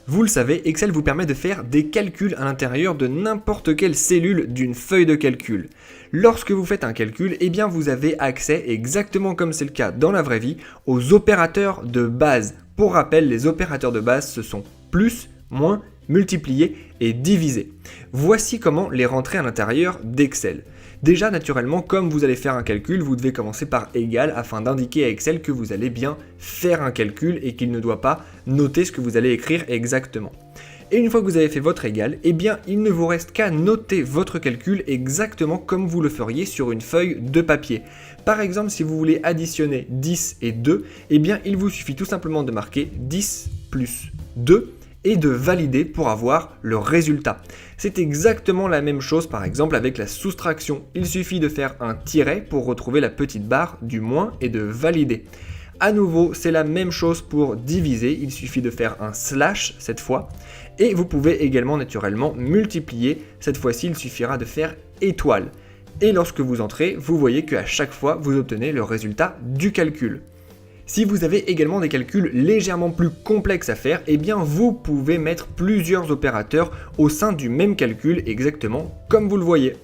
Vous le savez, Excel vous permet de faire des calculs à l'intérieur de n'importe quelle cellule d'une feuille de calcul. Lorsque vous faites un calcul, eh bien vous avez accès, exactement comme c'est le cas dans la vraie vie, aux opérateurs de base. Pour rappel, les opérateurs de base, ce sont plus, moins, multiplier et diviser. Voici comment les rentrer à l'intérieur d'Excel. Déjà, naturellement, comme vous allez faire un calcul, vous devez commencer par égal afin d'indiquer à Excel que vous allez bien faire un calcul et qu'il ne doit pas noter ce que vous allez écrire exactement. Et une fois que vous avez fait votre égal, eh bien, il ne vous reste qu'à noter votre calcul exactement comme vous le feriez sur une feuille de papier. Par exemple, si vous voulez additionner 10 et 2, eh bien, il vous suffit tout simplement de marquer 10 plus 2 et de valider pour avoir le résultat. C'est exactement la même chose par exemple avec la soustraction. Il suffit de faire un tiret pour retrouver la petite barre du moins et de valider. À nouveau, c'est la même chose pour diviser, il suffit de faire un slash cette fois. Et vous pouvez également naturellement multiplier, cette fois-ci il suffira de faire étoile. Et lorsque vous entrez, vous voyez qu'à chaque fois vous obtenez le résultat du calcul. Si vous avez également des calculs légèrement plus complexes à faire, eh bien vous pouvez mettre plusieurs opérateurs au sein du même calcul exactement comme vous le voyez.